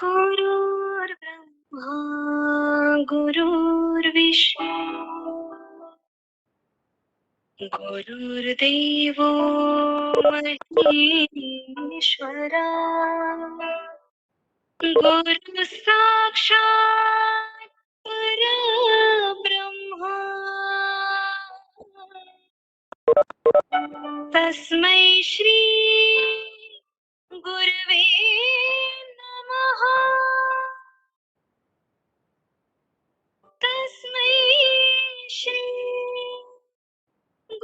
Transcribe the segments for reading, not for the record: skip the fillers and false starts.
गुरुर्ब्रह्मा गुरुर्विष्णु गुरुर्देवो महेश्वरा गुरु साक्षात् परब्रह्मा तस्मै श्री गुरवे नमः तस्मै श्री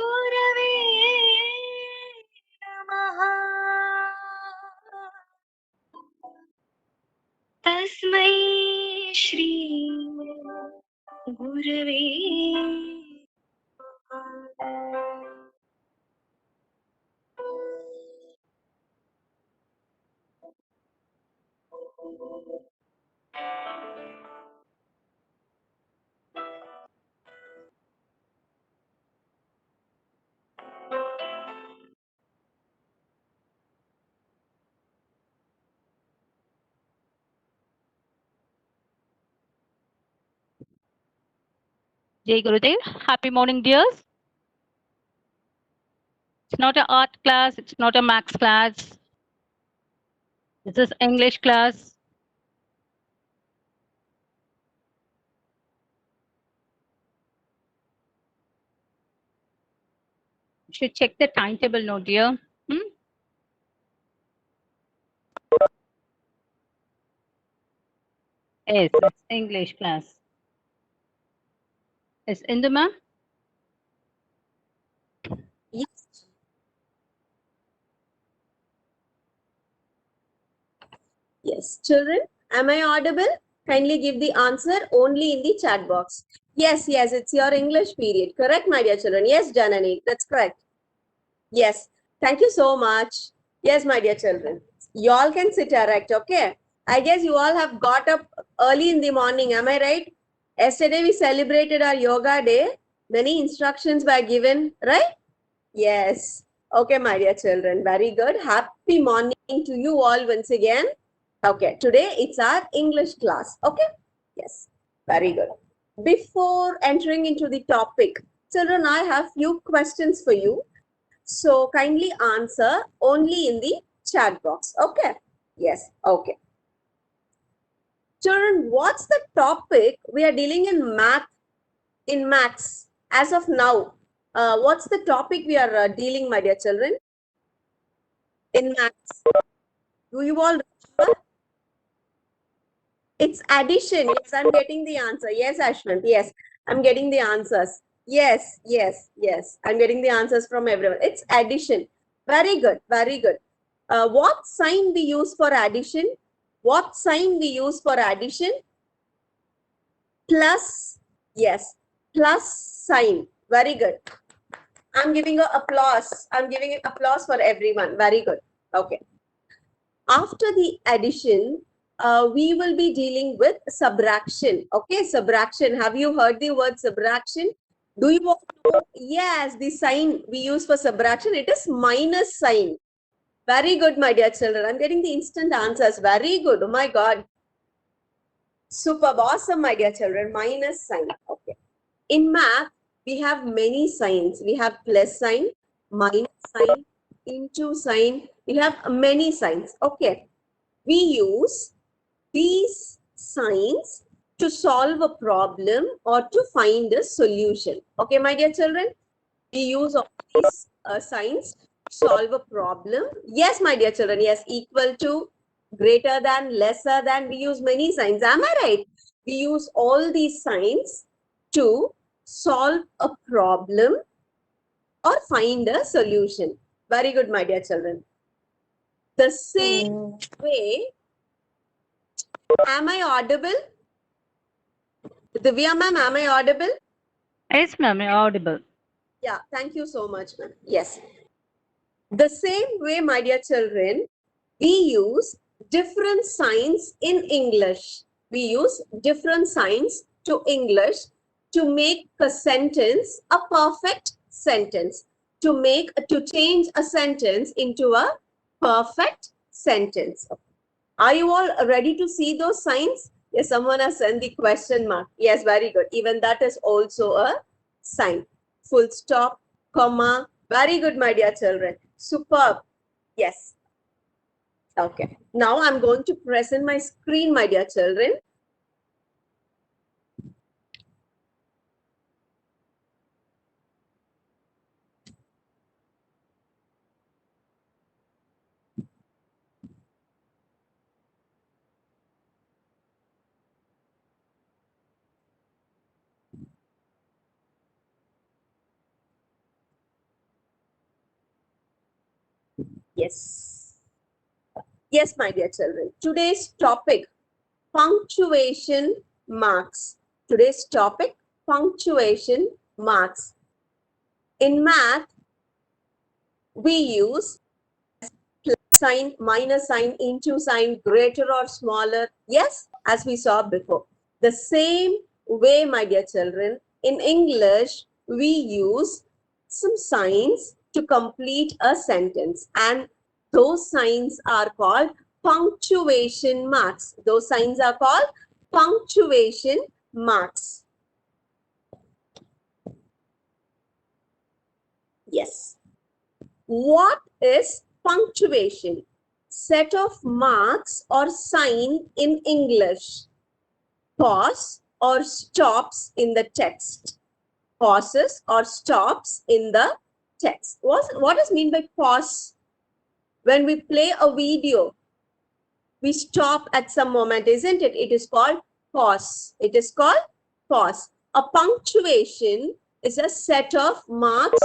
गुरवे नमः तस्मै श्री गुरवे नमः। Jai Gurudev. Happy morning, dears. It's not an art class. It's not a max class. This is English class. You should check the timetable now, dear. Yes, it's English class. Is Indu ma'am? Yes. Yes. Children, am I audible? Kindly give the answer only in the chat box. Yes, yes, it's your English period. Correct, my dear children? Yes, Janani, that's correct. Yes. Thank you so much. Yes, my dear children. You all can sit erect, okay? I guess you all have got up early in the morning. Am I right? Yesterday we celebrated our yoga day. Many instructions were given, right? Yes. Okay, my dear children. Very good. Happy morning to you all once again. Okay, today it's our English class. Okay? Yes. Very good. Before entering into the topic, children, I have few questions for you. So kindly answer only in the chat box. Okay? Yes. Okay. Children, what's the topic we are dealing in maths as of now? What's the topic we are dealing, my dear children? In maths. Do you all remember? It's addition. Yes, I'm getting the answer. Yes, Ashwant. Yes, I'm getting the answers. Yes, yes, yes. I'm getting the answers from everyone. It's addition. Very good. Very good. What sign we use for addition? What sign we use for addition? Plus. Yes, plus sign. Very good. I'm giving a applause. I'm giving an applause for everyone. Very good. Okay. After the addition, we will be dealing with subtraction. Okay, subtraction. Have you heard the word subtraction? Do you all know? Yes, the sign we use for subtraction, it is minus sign. Very good, my dear children. I'm getting the instant answers. Very good. Oh my God. Superb. Awesome, my dear children. Minus sign. Okay. In math, we have many signs. We have plus sign, minus sign, into sign. We have many signs. Okay. We use these signs to solve a problem or to find a solution. Okay, my dear children? We use all these signs to solve a problem. Yes, my dear children. Yes, equal to, greater than, lesser than. We use many signs. Am I right? We use all these signs to solve a problem or find a solution. Very good, my dear children. The same way, am I audible? Divya ma'am, am I audible? Yes, ma'am, you're audible. Yeah, thank you so much, ma'am. Yes. The same way, my dear children, we use different signs in English. We use different signs to English to make a sentence a perfect sentence. To change a sentence into a perfect sentence. Are you all ready to see those signs? Yes, someone has sent the question mark. Yes, very good. Even that is also a sign. Full stop, comma. Very good, my dear children. Superb. Yes. Okay. Now I'm going to present my screen, my dear children. Yes. Yes, my dear children. Today's topic, punctuation marks. Today's topic, punctuation marks. In math, we use plus sign, minus sign, into sign, greater or smaller. Yes, as we saw before. The same way, my dear children, in English, we use some signs to complete a sentence, and those signs are called punctuation marks. Those signs are called punctuation marks. Yes. What is punctuation? Set of marks or sign in English. Pause or stops in the text. Pauses or stops in the text. What is mean by pause? When we play a video, we stop at some moment, isn't it? It is called pause. It is called pause. A punctuation is a set of marks,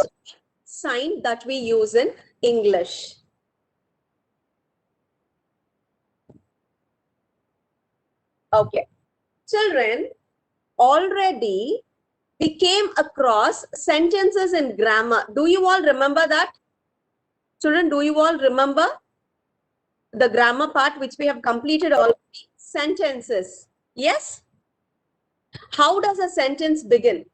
sign that we use in English. Okay. Children, already we came across sentences in grammar. Do you all remember that? Children, do you all remember the grammar part which we have completed already? Sentences. Yes? How does a sentence begin?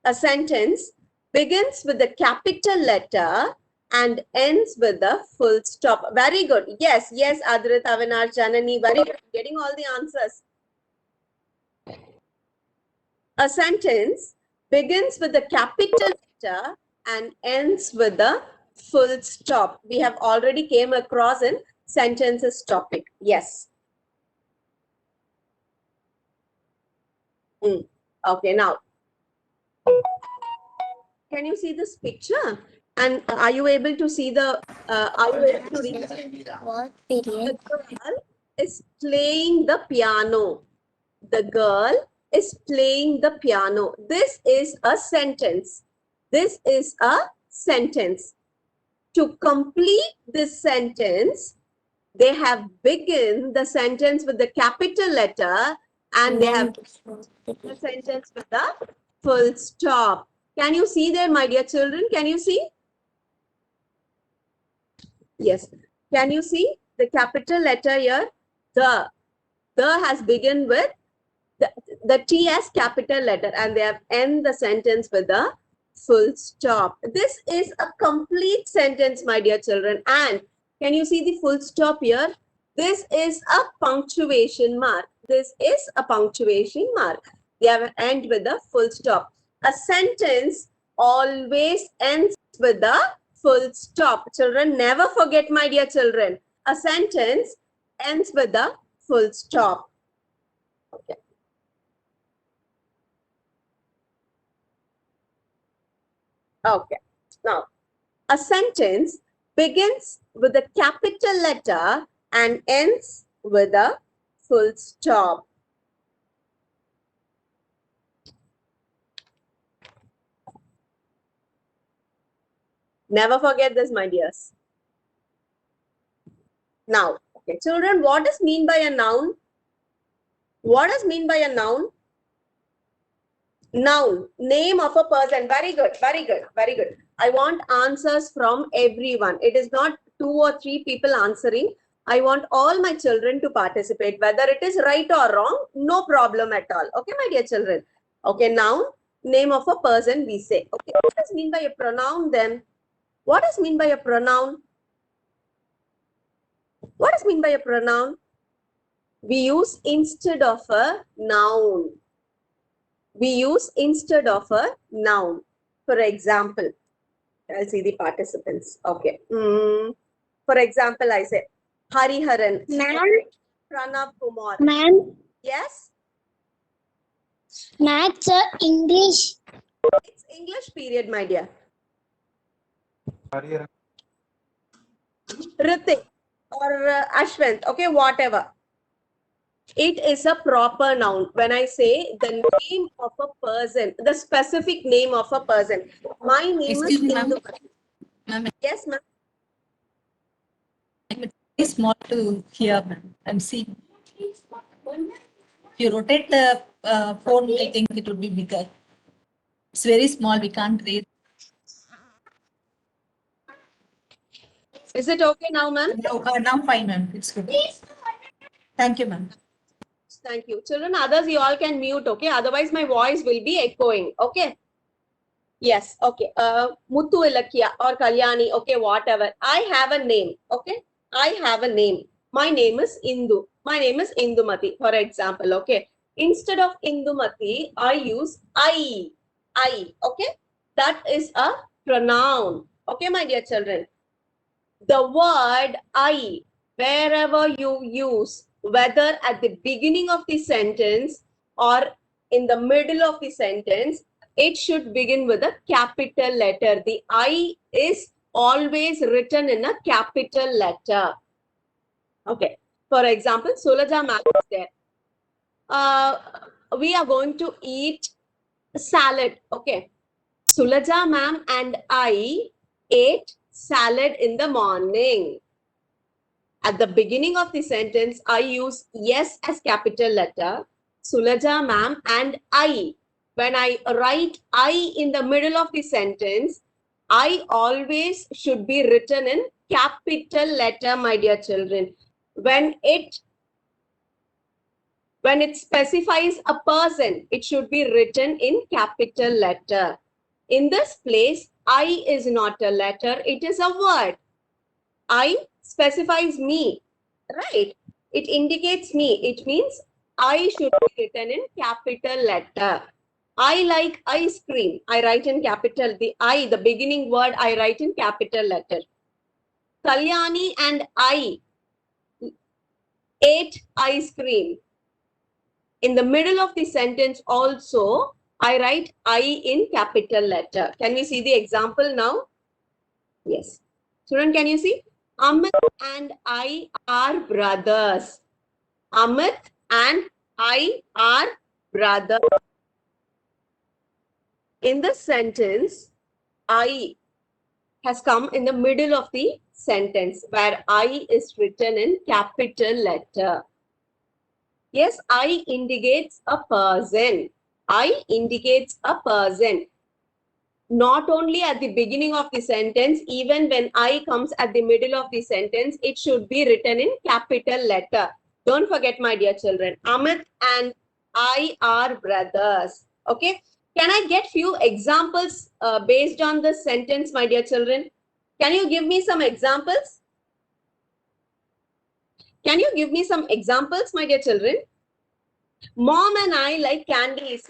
A sentence begins with the capital letter and ends with the full stop. Very good. Yes, yes, Adrit, Avinar, Janani, very good. Getting all the answers. A sentence begins with the capital letter and ends with the full stop. We have already came across in sentences topic. Yes. Okay, now, can you see this picture? And are you able to see the, are you able to read? What period? The girl is playing the piano. The girl is playing the piano. This is a sentence. This is a sentence. To complete this sentence, they have begun the sentence with the capital letter and they have the sentence with the full stop. Can you see there, my dear children? Can you see? Yes. Can you see the capital letter here? The has begun with the T as capital letter and they have end the sentence with the full stop. This is a complete sentence, my dear children. And can you see the full stop here? This is a punctuation mark. This is a punctuation mark. They have end with the full stop. A sentence always ends with the full stop. Children, never forget, my dear children. A sentence ends with the full stop. Okay. Okay. Now, a sentence begins with a capital letter and ends with a full stop. Never forget this, my dears. Now, okay, children, what is mean by a noun? What is mean by a noun? Noun, name of a person. Very good, very good, very good. I want answers from everyone. It is not 2 or 3 people answering. I want all my children to participate. Whether it is right or wrong, no problem at all. Okay, my dear children. Okay, noun, name of a person we say. Okay, what does mean by a pronoun then? What does mean by a pronoun? What does mean by a pronoun? we use instead of a noun. We use instead of a noun. For example, I'll see the participants. Okay. For example, I say Hariharan. Ma'am, Pranab Kumar. ma'am, Yes, maths, English. it's English period, my dear. Ritik or Ashwant. Okay, whatever. It is a proper noun. When I say the name of a person, the specific name of a person. My name Excuse is me, ma'am. Indu. Ma'am, Yes, ma'am. it's very small to hear, ma'am. I'm seeing. If you rotate the phone, I think it would be bigger. It's very small. We can't read. Is it okay now, ma'am? Now fine, ma'am. It's good. Thank you, ma'am. Thank you. Children, others you all can mute, okay? Otherwise my voice will be echoing, okay? Yes, okay. Muthu Ilakya or Kalyani, okay, whatever. I have a name, okay? I have a name. My name is Indu. My name is Indumati, for example, okay? Instead of Indumati, I use I, okay? That is a pronoun, okay, my dear children? The word I, wherever you use, whether at the beginning of the sentence or in the middle of the sentence, it should begin with a capital letter. The I is always written in a capital letter. Okay. For example, Sulaja ma'am is there. We are going to eat salad. Okay. Sulaja ma'am and I ate salad in the morning. At the beginning of the sentence, I use yes as capital letter, Sulaja ma'am and I. When I write I in the middle of the sentence, I always should be written in capital letter, my dear children. When it specifies a person, it should be written in capital letter. In this place, I is not a letter, it is a word. I specifies me, right? It indicates me. It means I should be written in capital letter. I like ice cream. I write in capital. The I, the beginning word, I write in capital letter. Kalyani and I ate ice cream. In the middle of the sentence also, I write I in capital letter. Can we see the example now? Yes. Student, can you see? Amit and I are brothers. Amit and I are brothers. In the sentence, I has come in the middle of the sentence where I is written in capital letter. Yes, I indicates a person. I indicates a person. Not only at the beginning of the sentence, even when I comes at the middle of the sentence, it should be written in capital letter. Don't forget, my dear children, Amit and I are brothers. Okay. Can I get few examples based on this sentence, my dear children? Can you give me some examples? Can you give me some examples, my dear children? Mom and I like candies.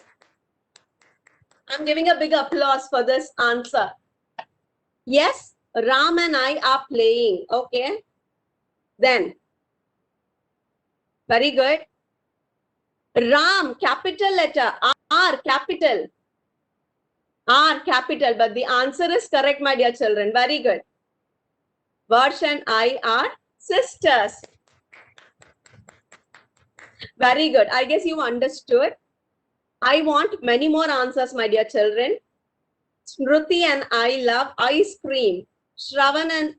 I'm giving a big applause for this answer. Yes, Ram and I are playing. Okay. Then, very good. Ram, capital letter. R, capital. R, capital. But the answer is correct, my dear children. Very good. Varsh and I are sisters. Very good. I guess you understood. I want many more answers, my dear children. Smruti and I love ice cream. Shravan and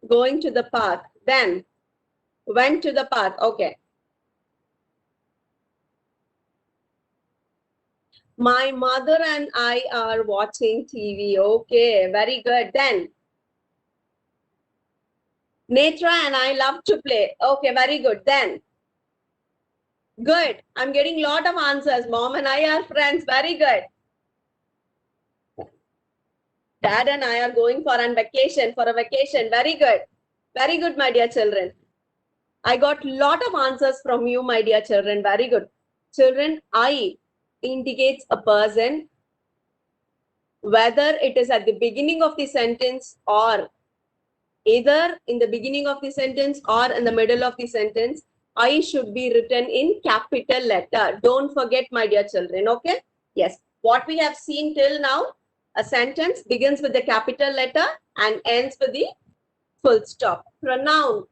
going to the park. Then, went to the park. Okay. My mother and I are watching TV. Okay, very good. Then, Netra and I love to play. Okay, very good. Then, good. I'm getting lot of answers. Mom and I are friends. Very good. Dad and I are going for a vacation. Very good. Very good, my dear children. I got lot of answers from you, my dear children. Very good. Children, I indicates a person, whether it is at the beginning of the sentence or either in the beginning of the sentence or in the middle of the sentence. I should be written in capital letter. Don't forget, my dear children. Okay. Yes. What we have seen till now, a sentence begins with the capital letter and ends with the full stop. Pronoun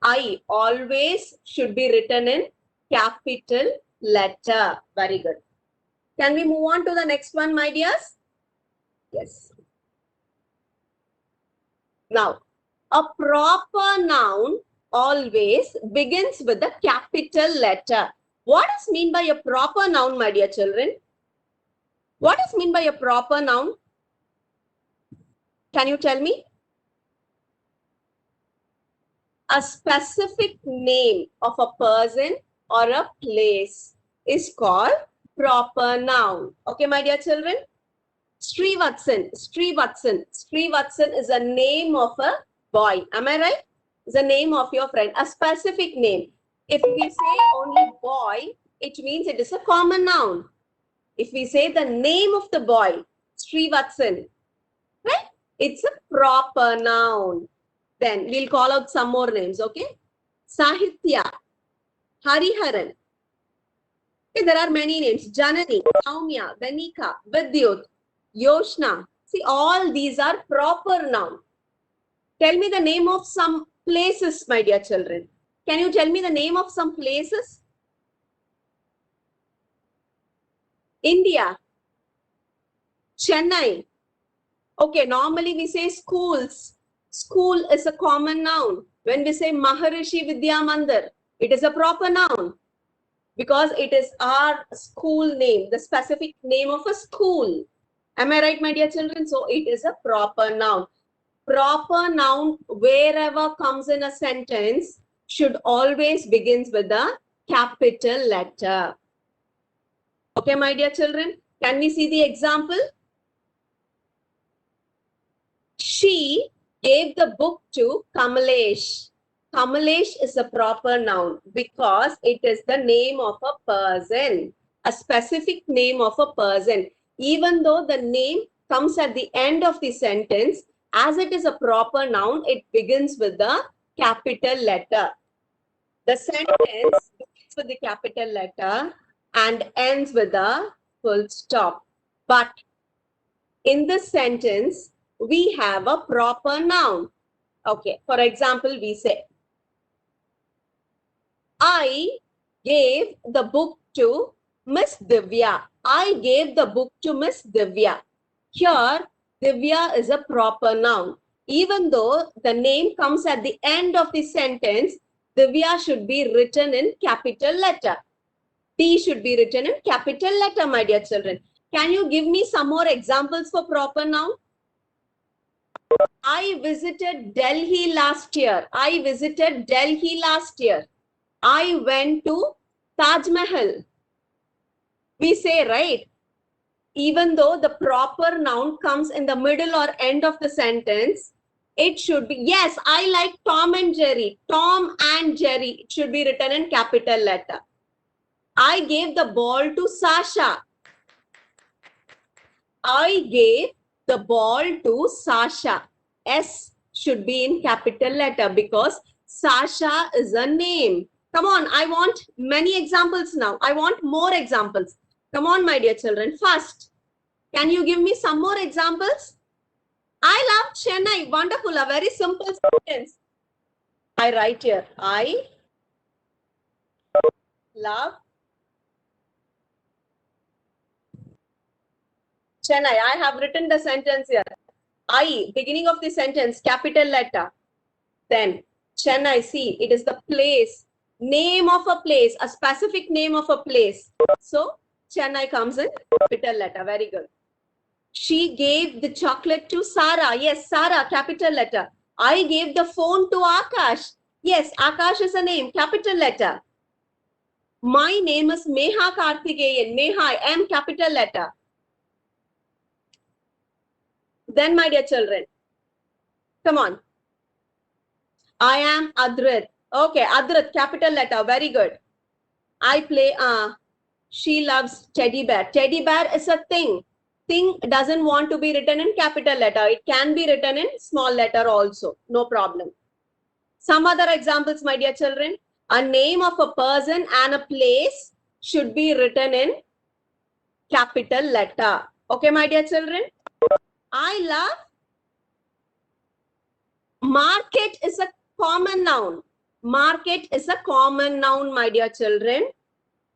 I always should be written in capital letter. Very good. Can we move on to the next one, my dears? Yes. Now, a proper noun always begins with a capital letter. What is mean by a proper noun, my dear children? What is mean by a proper noun? Can you tell me? A specific name of a person or a place is called proper noun. Okay, my dear children? Srivatsan is a name of a boy. Am I right? It's a name of your friend, a specific name. If we say only boy, it means it is a common noun. If we say the name of the boy, Srivatsan, right? It's a proper noun. Then we'll call out some more names, okay? Sahitya, Hariharan. Okay, there are many names. Janani, Saumya, Ganika, Vidyut, Yoshna. See, all these are proper noun. Tell me the name of some places, my dear children. Can you tell me the name of some places? India, Chennai. Okay, normally we say schools. School is a common noun. When we say Maharishi Vidya Mandir, it is a proper noun because it is our school name, the specific name of a school. Am I right, my dear children? So it is a proper noun. Proper noun, wherever comes in a sentence, should always begins with a capital letter. Okay, my dear children, can we see the example? She gave the book to Kamalesh. Kamalesh is a proper noun because it is the name of a person, a specific name of a person. Even though the name comes at the end of the sentence, as it is a proper noun, it begins with the capital letter. The sentence begins with the capital letter and ends with a full stop. But in this sentence, we have a proper noun. Okay, for example, we say, I gave the book to Miss Divya. I gave the book to Miss Divya. Here, Divya is a proper noun. Even though the name comes at the end of the sentence, Divya should be written in capital letter. T should be written in capital letter, my dear children. Can you give me some more examples for proper noun? I visited Delhi last year. I visited Delhi last year. I went to Taj Mahal. We say, right? Even though the proper noun comes in the middle or end of the sentence, it should be, yes, I like Tom and Jerry. Tom and Jerry, it should be written in capital letter. I gave the ball to Sasha. I gave the ball to Sasha. S should be in capital letter because Sasha is a name. Come on, I want many examples now. I want more examples. Come on, my dear children. First, can you give me some more examples? I love Chennai. Wonderful. A very simple sentence. I write here. I love Chennai. I have written the sentence here. I, beginning of the sentence, capital letter. Then Chennai, see, it is the place, name of a place, a specific name of a place. So Chennai comes in capital letter. Very good. She gave the chocolate to Sarah. Yes, Sarah, capital letter. I gave the phone to Akash. Yes, Akash is a name, capital letter. My name is Meha Karthikeyan. Meha, I am capital letter. Then, my dear children, come on. I am Adrit. Okay, Adrit, capital letter. Very good. I play, she loves teddy bear. Teddy bear is a thing. Thing doesn't want to be written in capital letter. It can be written in small letter also. No problem. Some other examples, my dear children. A name of a person and a place should be written in capital letter. Okay, my dear children. I love. Market is a common noun. Market is a common noun, my dear children.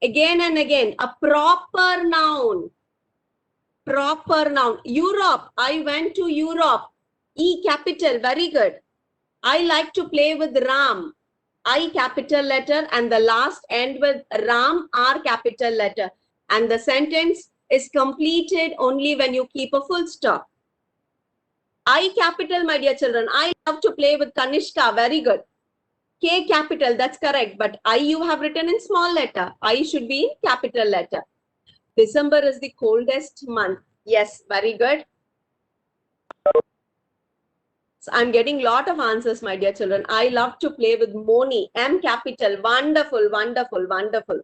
Again and again, a proper noun. Proper noun. Europe. I went to Europe. E capital. Very good. I like to play with Ram. I capital letter and the last end with Ram R capital letter. And the sentence is completed only when you keep a full stop. I capital, my dear children. I love to play with Kanishka. Very good. K capital, that's correct. But I you have written in small letter. I should be in capital letter. December is the coldest month. Yes, very good. So I'm getting a lot of answers, my dear children. I love to play with Moni. M capital. Wonderful, wonderful, wonderful.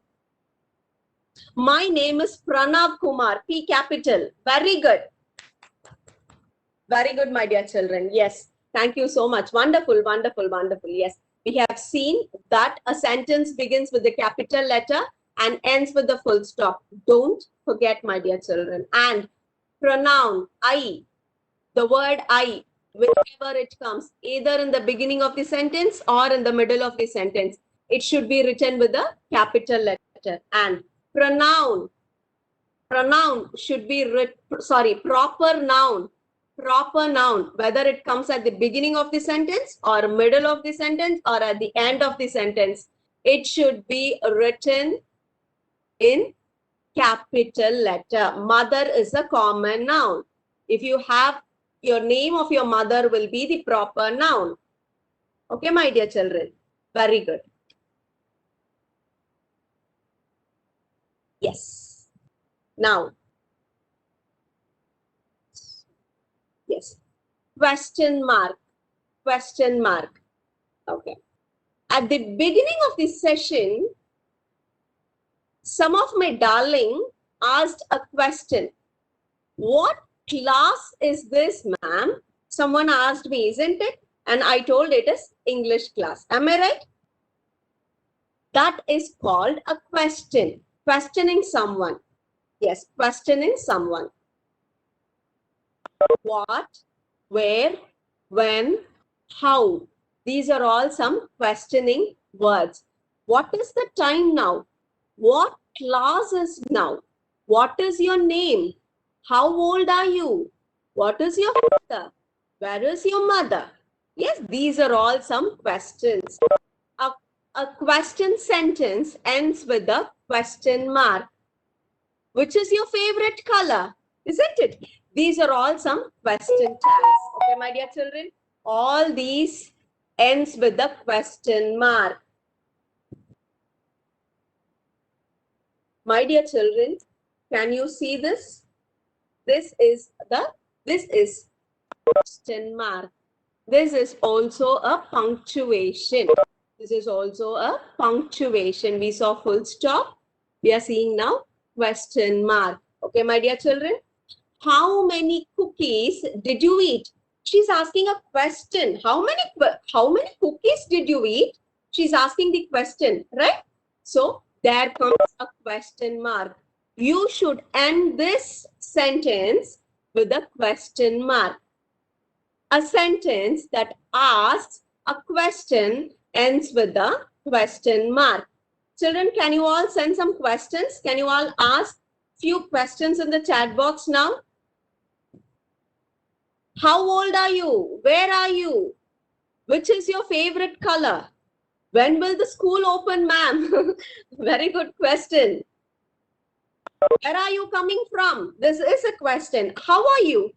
My name is Pranav Kumar. P capital. Very good. Very good, my dear children. Yes. Thank you so much. Wonderful, wonderful, wonderful. Yes. We have seen that a sentence begins with the capital letter and ends with the full stop. Don't forget, my dear children. And pronoun, I, the word I, whenever it comes, either in the beginning of the sentence or in the middle of the sentence, it should be written with a capital letter. And pronoun should be proper noun, whether it comes at the beginning of the sentence or middle of the sentence or at the end of the sentence, it should be written in capital letter. Mother is a common noun. If you have your name of your mother will be the proper noun. Okay, my dear children. Very good. Yes. Now, yes. Question mark. Okay. At the beginning of this session, some of my darling asked a question. What class is this, ma'am? Someone asked me, isn't it? And I told it is English class. Am I right? That is called a question. Questioning someone. Yes, questioning someone. What, where, when, how. These are all some questioning words. What is the time now? What class is now? What is your name? How old are you? What is your father? Where is your mother? Yes, these are all some questions. A question sentence ends with a question mark. Which is your favorite color? Isn't it? These are all some question tags. Okay, my dear children. All these ends with a question mark. My dear children, can you see this? This is question mark. This is also a punctuation. This is also a punctuation. We saw full stop. We are seeing now question mark. Okay, my dear children. How many cookies did you eat? She's asking a question. How many cookies did you eat? She's asking the question, right? So there comes a question mark. You should end this sentence with a question mark. A sentence that asks a question ends with a question mark. Children, can you all send some questions? Can you all ask few questions in the chat box now? How old are you? Where are you? Which is your favorite color? When will the school open, ma'am? Very good question. Where are you coming from? This is a question. How are you?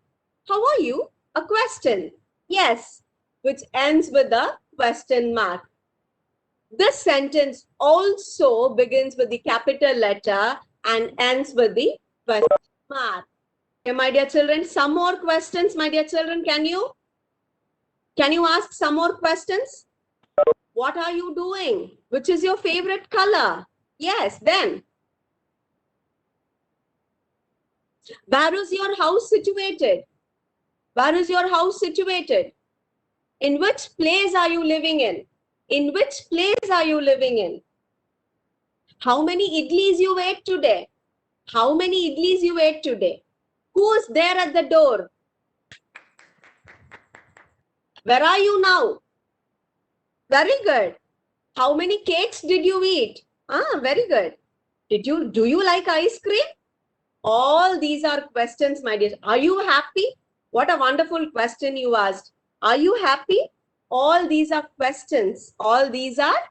How are you? A question. Yes, which ends with a question mark. This sentence also begins with the capital letter and ends with the question mark. Okay, my dear children, some more questions, my dear children. Can you ask some more questions? What are you doing? Which is your favorite color? Yes, then. Where is your house situated? Where is your house situated? In which place are you living in? In which place are you living in? How many idlis you ate today? How many idlis you ate today? Who is there at the door? Where are you now? Very good. How many cakes did you eat? Very good. Do you like ice cream? All these are questions, my dear. Are you happy? What a wonderful question you asked. Are you happy? All these are questions. All these are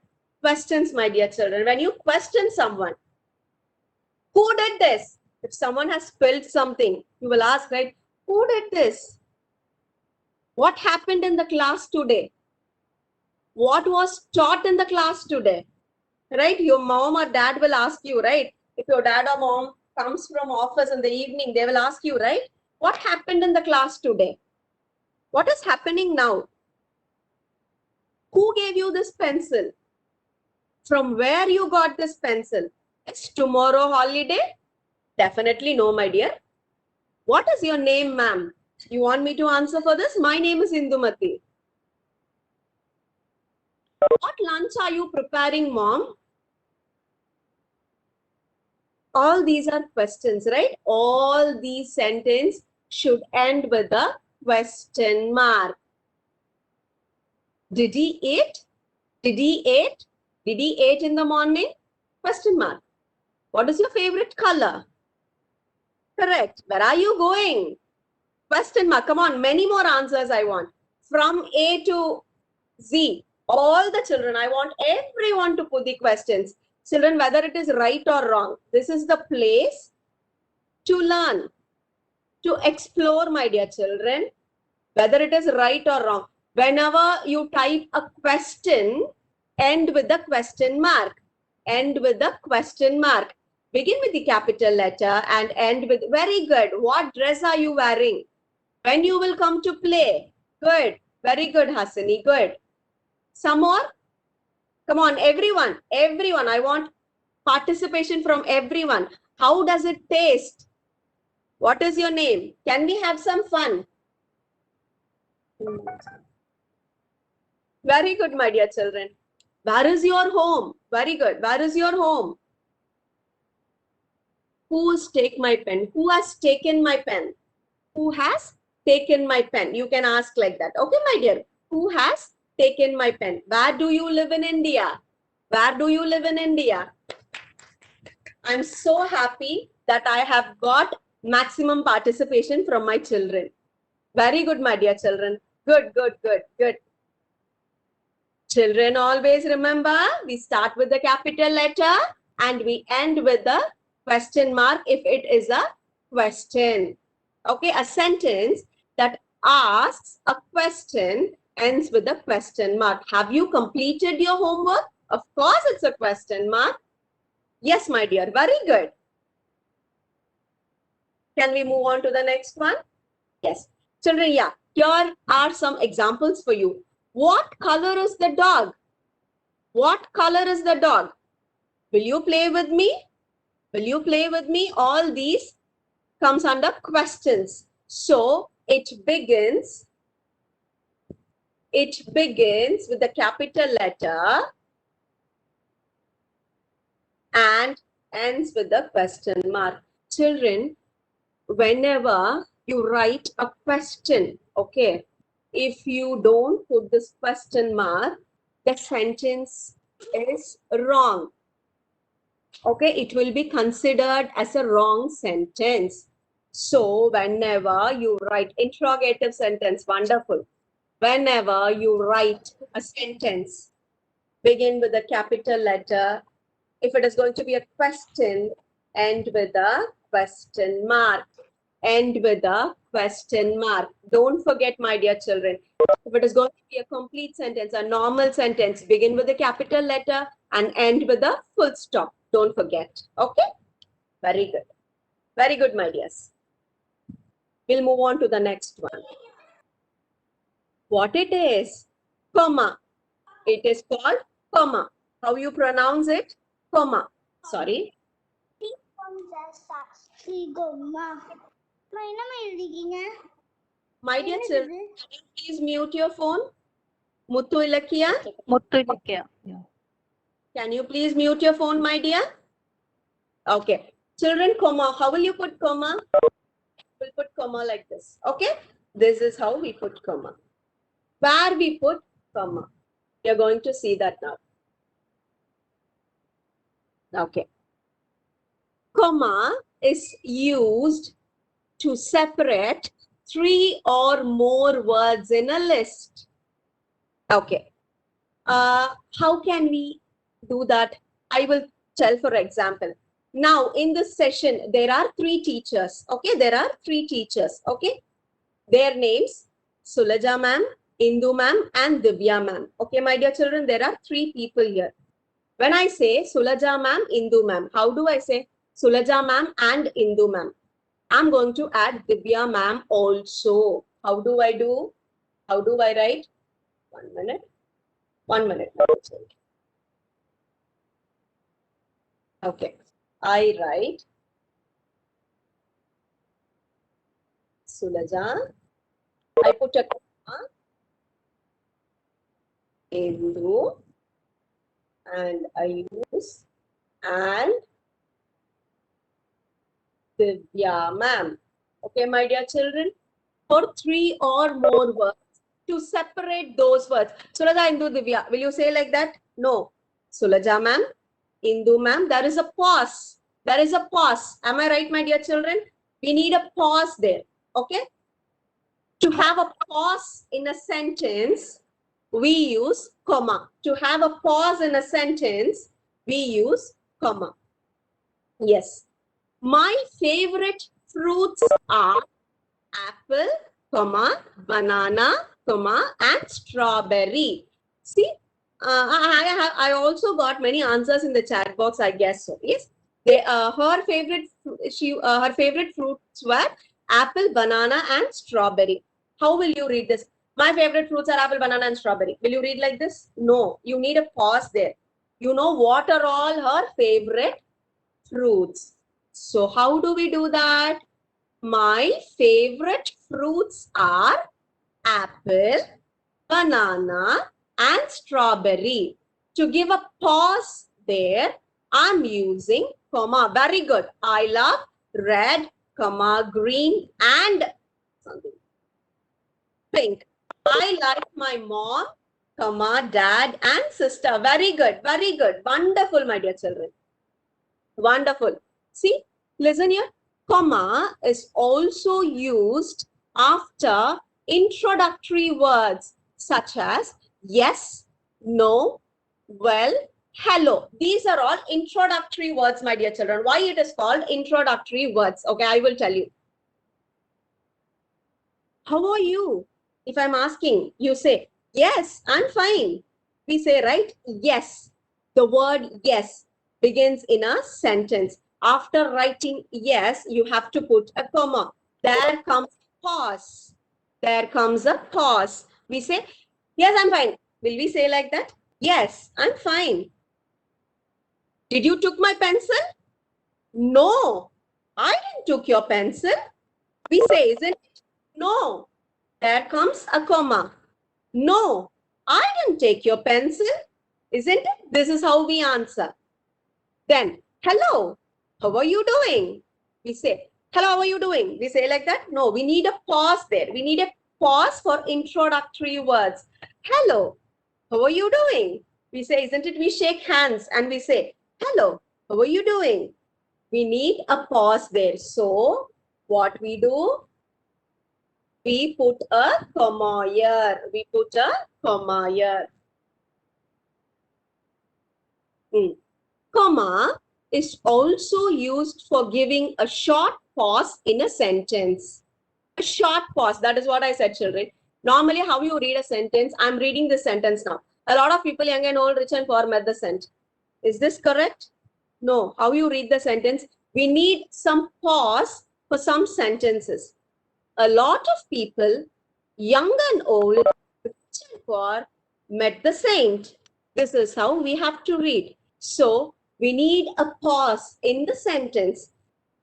questions, my dear children. When you question someone, who did this? If someone has spilled something, you will ask, right? Who did this? What happened in the class today? What was taught in the class today? Right? Your mom or dad will ask you, right? If your dad or mom comes from office in the evening, they will ask you, right? What happened in the class today? What is happening now? Who gave you this pencil? From where you got this pencil? Is tomorrow holiday? Definitely no, my dear. What is your name, ma'am? You want me to answer for this? My name is Indumati. What lunch are you preparing, mom? All these are questions, right? All these sentences should end with a question mark. Did he eat? Did he eat? Did he eat in the morning? Question mark. What is your favorite color? Correct. Where are you going? Question mark. Come on, many more answers I want. From A to Z. All the children, I want everyone to put the questions. Children, whether it is right or wrong, this is the place to learn, to explore, my dear children, whether it is right or wrong. Whenever you type a question, end with the question mark. End with the question mark. Begin with the capital letter and end with, very good. What dress are you wearing? When you will come to play? Good. Very good, Hasani. Good. Some more? Come on, everyone. Everyone. I want participation from everyone. How does it taste? What is your name? Can we have some fun? Very good, my dear children. Where is your home? Very good. Where is your home? Who has taken my pen? Who has taken my pen? Who has taken my pen? You can ask like that. Okay, my dear. Who has taken my pen? Where do you live in India? Where do you live in India? I'm so happy that I have got maximum participation from my children. Very good, my dear children. Good, good, good, good. Children, always remember, we start with the capital letter and we end with the question mark if it is a question. Okay, a sentence that asks a question ends with a question mark. Have you completed your homework? Of course, it's a question mark. Yes, my dear, very good. Can we move on to the next one? Yes. Children, yeah, here are some examples for you. What color is the dog? What color is the dog? Will you play with me? Will you play with me? All these comes under questions. So it begins with the capital letter and ends with the question mark. Children, whenever you write a question, okay, if you don't put this question mark, the sentence is wrong. Okay, it will be considered as a wrong sentence. So whenever you write interrogative sentence, wonderful. Whenever you write a sentence, begin with a capital letter. If it is going to be a question, end with a question mark. End with a question mark. Don't forget, my dear children, if it is going to be a complete sentence, a normal sentence, begin with a capital letter and end with a full stop. Don't forget. Okay? Very good. Very good, my dears. We'll move on to the next one. What it is? Comma. It is called comma. How you pronounce it? Comma. Sorry. My dear children, please mute your phone. Muthu Ilakia, Muttu Ilakya. Yeah. can you please mute your phone, my dear? Okay. Children, comma. How will you put comma? We'll put comma like this. Okay. This is how we put comma. Where we put comma. You're going to see that now. Okay. Comma is used to separate 3 or more words in a list. Okay. How can we do that? I will tell for example. Now in this session, there are 3 teachers. Okay. There are 3 teachers. Okay. Their names, Sulaja ma'am, Indu ma'am, and Divya ma'am. Okay, my dear children, there are 3 people here. When I say Sulaja ma'am, Indu ma'am, how do I say Sulaja ma'am and Indu ma'am? I'm going to add Divya ma'am also. How do I do? How do I write? 1 minute. 1 minute. Okay. I write Sulaja. I put a comma. Indu. And I use and Divya ma'am. Okay, my dear children, for 3 or more words, to separate those words. Sulaja, Indu, Divya, will you say like that? No. Sulaja ma'am, Indu ma'am, there is a pause. There is a pause. Am I right, my dear children? We need a pause there. Okay. To have a pause in a sentence, we use comma. To have a pause in a sentence, we use comma. Yes. My favorite fruits are apple, comma, banana, comma, and strawberry. See, I also got many answers in the chat box, I guess so. Yes. Her favorite fruits were apple, banana, and strawberry. How will you read this? My favorite fruits are apple, banana, and strawberry. Will you read like this? No, you need a pause there. You know what are all her favorite fruits. So how do we do that? My favorite fruits are apple, banana, and strawberry. To give a pause there, I'm using comma. Very good. I love red, comma, green, and something. Pink. I like my mom, comma, dad, and sister. Very good. Very good. Wonderful, my dear children. Wonderful. See, listen here. Comma is also used after introductory words such as yes, no, well, hello. These are all introductory words, my dear children. Why it is called introductory words? Okay, I will tell you. How are you? If I'm asking, you say, yes, I'm fine. We say, right? Yes. The word yes begins in a sentence. After writing yes, you have to put a comma. There comes pause. There comes a pause. We say, yes, I'm fine. Will we say like that? Yes, I'm fine. Did you took my pencil? No, I didn't took your pencil. We say, isn't it? No. There comes a comma. No, I didn't take your pencil. Isn't it? This is how we answer. Then, hello, how are you doing? We say, hello, how are you doing? We say like that? No, we need a pause there. We need a pause for introductory words. Hello, how are you doing? We say, isn't it? We shake hands and we say, hello, how are you doing? We need a pause there. So, what we do? We put a comma here. We put a comma here. Comma is also used for giving a short pause in a sentence. A short pause. That is what I said, children. Normally, how you read a sentence? I'm reading this sentence now. A lot of people, young and old, rich and poor, met the sent. Is this correct? No. How you read the sentence? We need some pause for some sentences. A lot of people, young and old, rich and poor, met the saint. This is how we have to read. So we need a pause in the sentence.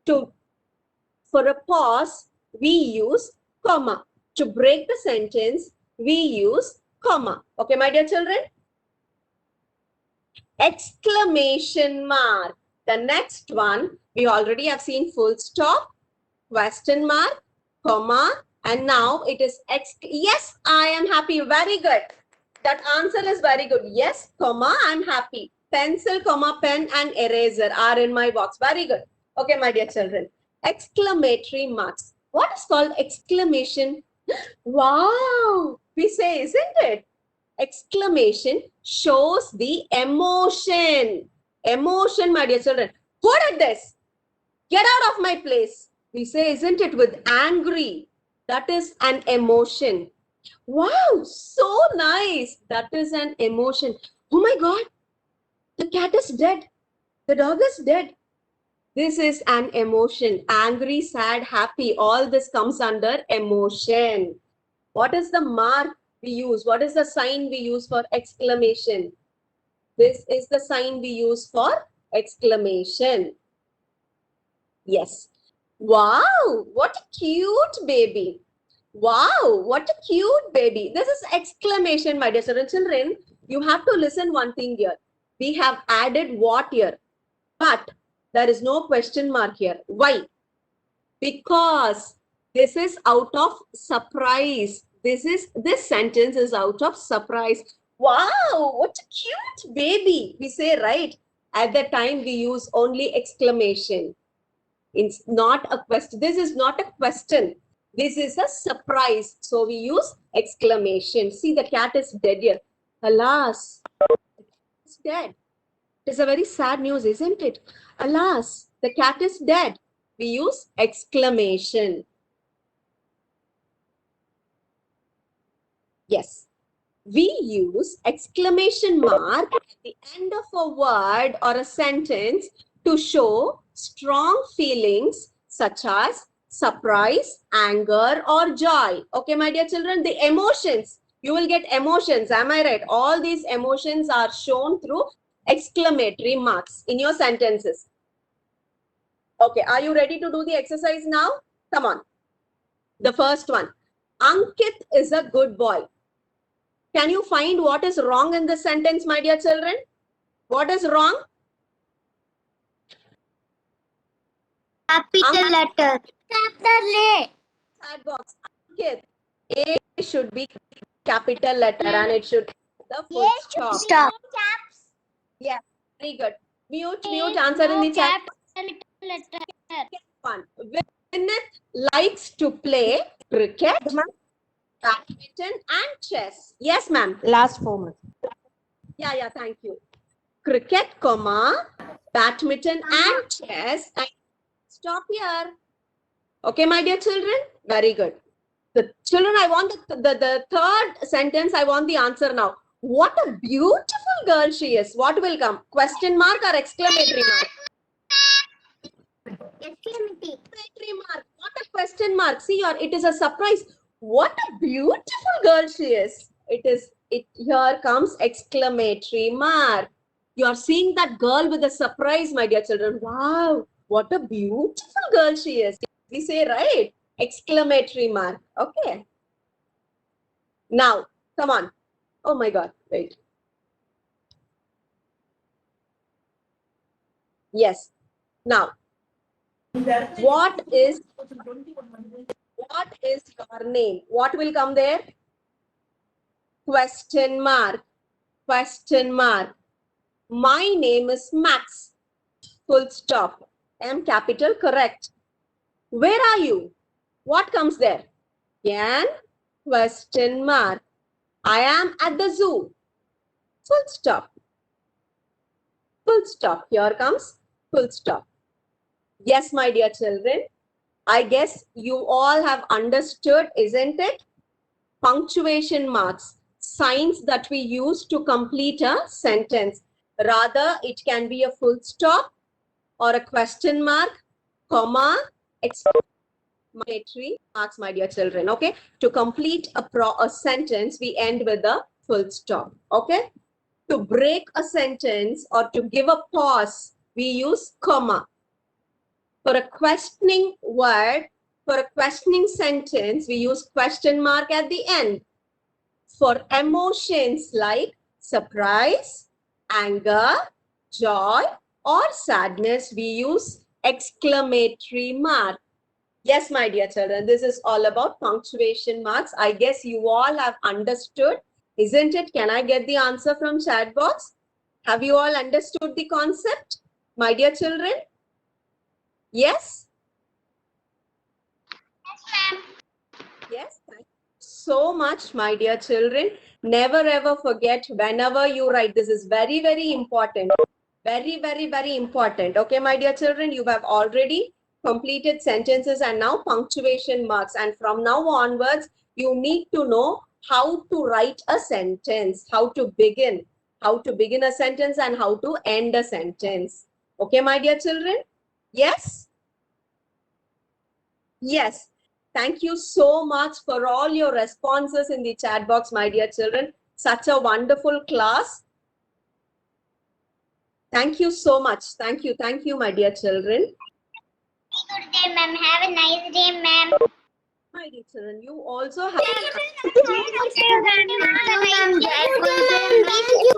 For a pause, we use comma. To break the sentence, we use comma. Okay, my dear children? Exclamation mark. The next one, we already have seen full stop, question mark, comma, and now it is yes, I am happy. Very good. That answer is very good. Yes, comma, I'm happy. Pencil, comma, pen, and eraser are in my box. Very good. Okay, my dear children. Exclamatory marks. What is called exclamation? Wow, we say, isn't it? Exclamation shows the emotion. Emotion, my dear children. Who did this? Get out of my place. We say, isn't it, with angry? That is an emotion. Wow, so nice. That is an emotion. Oh my God, the cat is dead. The dog is dead. This is an emotion. Angry, sad, happy. All this comes under emotion. What is the mark we use? What is the sign we use for exclamation? This is the sign we use for exclamation. Yes. Wow, what a cute baby. Wow, what a cute baby. This is exclamation, my dear children. You have to listen one thing here. We have added what here? But there is no question mark here. Why? Because this is out of surprise. This sentence is out of surprise. Wow, what a cute baby. We say, right? At that time, we use only exclamation. It's not a question. This is not a question. This is a surprise. So we use exclamation. See, the cat is dead here. Alas, it's dead. It is a very sad news, isn't it? Alas, the cat is dead. We use exclamation. Yes, we use exclamation mark at the end of a word or a sentence to show strong feelings such as surprise, anger, or joy. Okay, my dear children, the emotions. You will get emotions. Am I right? All these emotions are shown through exclamatory marks in your sentences. Okay, are you ready to do the exercise now? Come on. The first one. Ankit is a good boy. Can you find what is wrong in the sentence, my dear children? What is wrong? Capital letter. Capital letter. Chat box. Ankit. A should be capital letter and it should be the full stop. Stop. Yeah, very good. Mute, answer in the chat. Capital letter. One. Vinith likes to play cricket, badminton, and chess. Yes, ma'am. Last 4 months. Yeah, thank you. Cricket, comma, badminton, and chess. And stop here. Okay, my dear children? Very good. The children, I want the third sentence, I want the answer now. What a beautiful girl she is. What will come? Question mark or exclamatory mark? Exclamatory mark. Not a question mark. See, it is a surprise. What a beautiful girl she is. Here comes exclamatory mark. You are seeing that girl with a surprise, my dear children. Wow, what a beautiful girl she is. We say, right? Exclamatory mark. Okay. Now, come on. Oh my God, wait. Yes. Now, what is your name? What will come there? Question mark. Question mark. My name is Max. Full stop. M capital, correct. Where are you? What comes there? Can, question mark. I am at the zoo. Full stop. Full stop. Here comes full stop. Yes, my dear children. I guess you all have understood, isn't it? Punctuation marks, signs that we use to complete a sentence. Rather, it can be a full stop or a question mark, comma, exclamatory marks, my dear children. Okay, to complete a sentence, we end with a full stop. Okay, To break a sentence or to give a pause, we use comma. For a questioning word, for a questioning sentence, we use question mark at the end. For emotions like surprise, anger, joy, or sadness, we use exclamatory mark. Yes, my dear children, this is all about punctuation marks. I guess you all have understood, isn't it? Can I get the answer from chat box? Have you all understood the concept, my dear children? Yes? Yes, thank you so much, my dear children. Never ever forget, whenever you write, this is very, very important. Very, very, very important. Okay, my dear children, you have already completed sentences and now punctuation marks. And from now onwards, you need to know how to write a sentence, how to begin a sentence and how to end a sentence. Okay, my dear children? Yes? Yes. Thank you so much for all your responses in the chat box, my dear children. Such a wonderful class. Thank you so much. Thank you, my dear children. Good day, ma'am. Have a nice day, ma'am. My dear children, you also have. Thank you, ma'am. Have a nice day.